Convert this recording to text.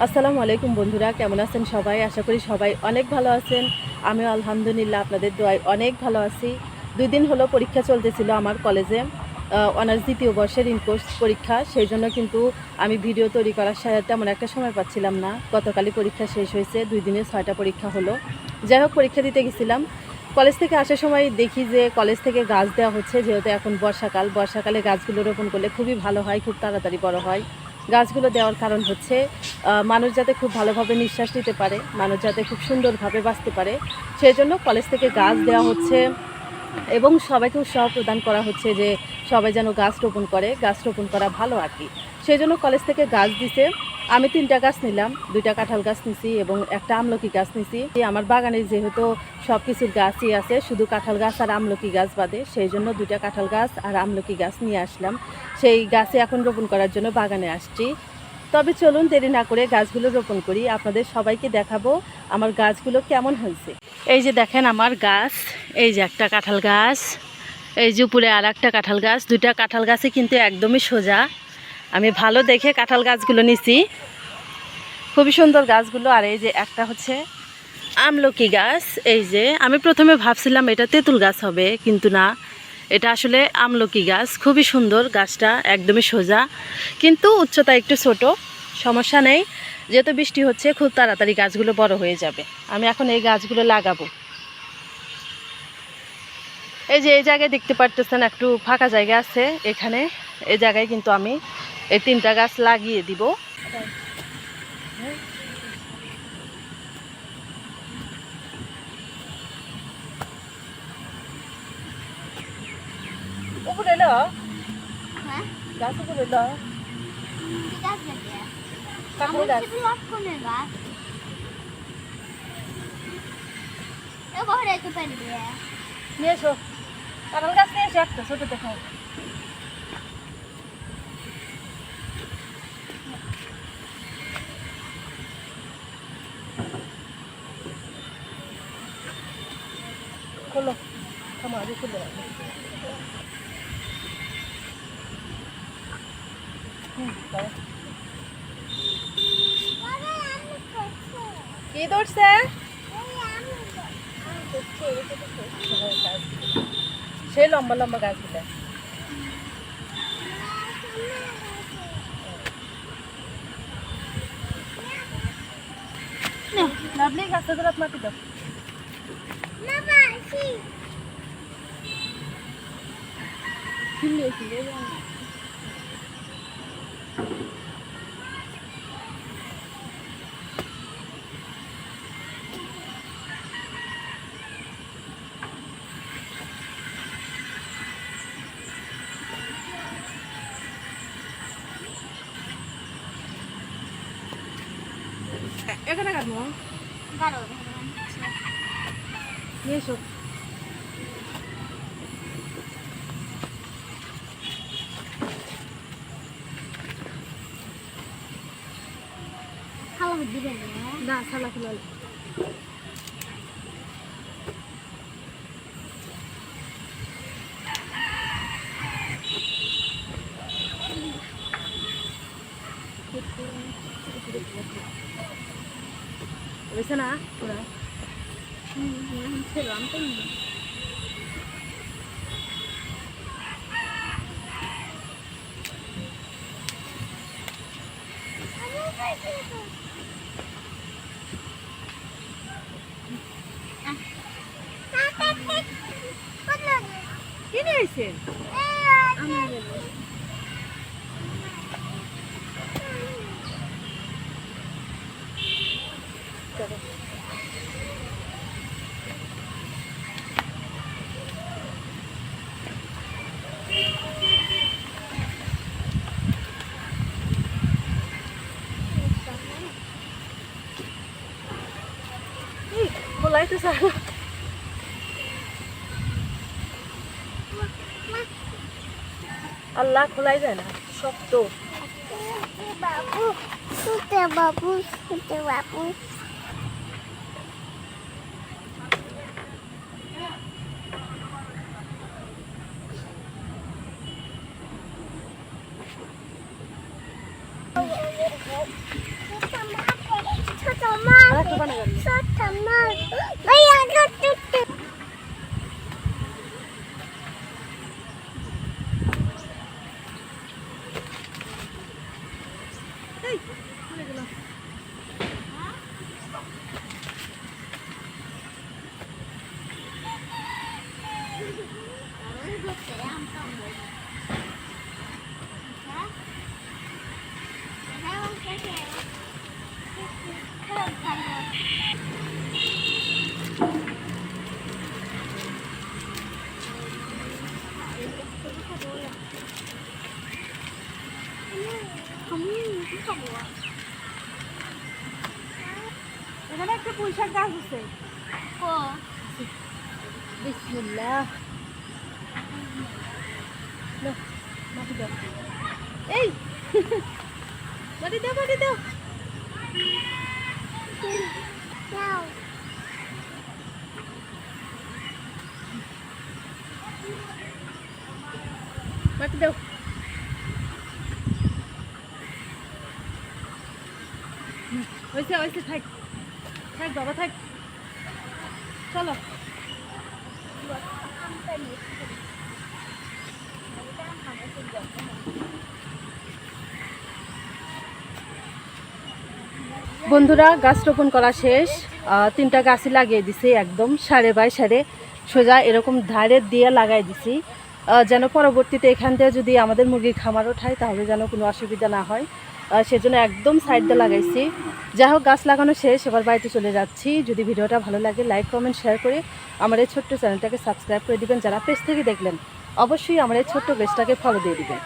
আসসালামু আলাইকুম বন্ধুরা, কেমন আছেন সবাই? আশা করি সবাই অনেক ভালো আছেন। আমিও আলহামদুলিল্লাহ আপনাদের দোয়ায় অনেক ভালো আছি। 2 দিন হলো পরীক্ষা চলতেছিল আমার কলেজে, অনার্স দ্বিতীয় বর্ষের ইনকোর্স পরীক্ষা। সেই জন্য কিন্তু আমি ভিডিও তৈরি করার তেমন একটা সময় পাচ্ছিলাম না। গতকালই পরীক্ষা শেষ হয়েছে, 2 দিনে 6টা পরীক্ষা হলো। যাই হোক, পরীক্ষা দিতে গেছিলাম। কলেজ থেকে আসার সময় দেখি যে কলেজ থেকে গাছ দেওয়া হচ্ছে, যেহেতু এখন বর্ষাকালে গাছগুলো রোপণ করলে খুবই ভালো হয়, খুব তাড়াতাড়ি বড় হয়। গাছগুলো দেওয়ার কারণ হচ্ছে মানুষ যাতে খুব ভালোভাবে নিঃশ্বাস নিতে পারে, মানুষ যাতে খুব সুন্দরভাবে বাঁচতে পারে, সেই জন্য কলেজ থেকে গাছ দেওয়া হচ্ছে এবং সবাইকে উৎসাহ প্রদান করা হচ্ছে যে সবাই যেন গাছ রোপণ করে। গাছ রোপণ করা ভালো আর কি। সেই জন্য কলেজ থেকে গাছ দিছে। আমি 3টা গাছ নিলাম, 2টা কাঁঠাল গাছ নিছি এবং একটা আমলকি গাছ নিছি। আমার বাগানে যেহেতু সব কিছুর গাছই আছে, শুধু কাঁঠাল গাছ আর আমলকি গাছ বাদে, সেই জন্য 2টা কাঁঠাল গাছ আর আমলকি গাছ নিয়ে আসলাম। সেই গাছে এখন রোপণ করার জন্য বাগানে আসছি। তবে চলুন দেরি না করে গাছগুলো রোপণ করি, আপনাদের সবাইকে দেখাবো আমার গাছগুলো কেমন হয়েছে। এই যে দেখেন আমার গাছ, এই যে একটা কাঁঠাল গাছ, এই যে উপরে আর একটা কাঁঠাল গাছ। 2টা কাঁঠাল গাছে কিন্তু একদমই সোজা। আমি ভালো দেখে কাঁঠাল গাছগুলো নিছি, খুবই সুন্দর গাছগুলো। আর এই যে একটা হচ্ছে আমলকি গাছ। এই যে আমি প্রথমে ভাবছিলাম এটা তেঁতুল গাছ হবে, কিন্তু না, এটা আসলে আমলকি গাছ। খুবই সুন্দর গাছটা, একদমই সোজা, কিন্তু উচ্চতা একটু ছোট। সমস্যা নেই, যেহেতু বৃষ্টি হচ্ছে খুব তাড়াতাড়ি গাছগুলো বড় হয়ে যাবে। আমি এখন এই গাছগুলো লাগাবো। এই যে এই জায়গায় দেখতে পারতেছেন একটু ফাঁকা জায়গা আছে, এখানে এই জায়গায় কিন্তু আমি এই 3টা গাছ লাগিয়ে দিব। উপরে এলো গাছ, উপরে এলো কাঁঠাল গাছ। নিয়ে এসো, কাঁঠাল গাছ নিয়ে এসো একটা ছোট দেখো। খোলো, থামো আগে খুলে রাখো। কি ধরছে? সেই লম্বা লম্বা গাছগুলো। লাভলি গাছটা ধরে মাটি দাও। এখানে কাটবো, নিয়ে এসো। না, ছালা খুলে হয়েছে না পুরা? কি নিয়েছেন? খোলাই তো স্যার, আল্লাহ খোলাই যায় না, শক্ত। বাবু বাবু বাবু भैया এখানে একটা পুঁইশাক গাছ আছে। বিসমিল্লাহ। নাও, মাটি দাও। এই মাটি দাও, মাটি দাও। Now. মাটি দাও। হয়েছে হয়েছে, থাক থাক বাবা, থাক। চলো। বন্ধুরা, গাছ রোপণ করা শেষ। 3টা গাছই লাগিয়ে দিছি, একদম সাড়ে বাই সাড়ে সোজা এরকম ধারে দিয়ে লাগাই দিছি, যেন পরবর্তীতে এখান থেকে যদি আমাদের মুরগির খামার ওঠায় তাহলে যেন কোনো অসুবিধা না হয়, সেজন্য একদম সাইড দিয়ে লাগাইছি। যাই হোক, গাছ লাগানো শেষ, এবার বাড়িতে চলে যাচ্ছি। যদি ভিডিওটা ভালো লাগে লাইক কমেন্ট শেয়ার করে আমার এই ছোট্ট চ্যানেলটাকে সাবস্ক্রাইব করে দিবেন। যারা পেজ থেকে দেখলেন অবশ্যই আমার এই ছোট্ট পেজটাকে ফলো দিয়ে দিবেন।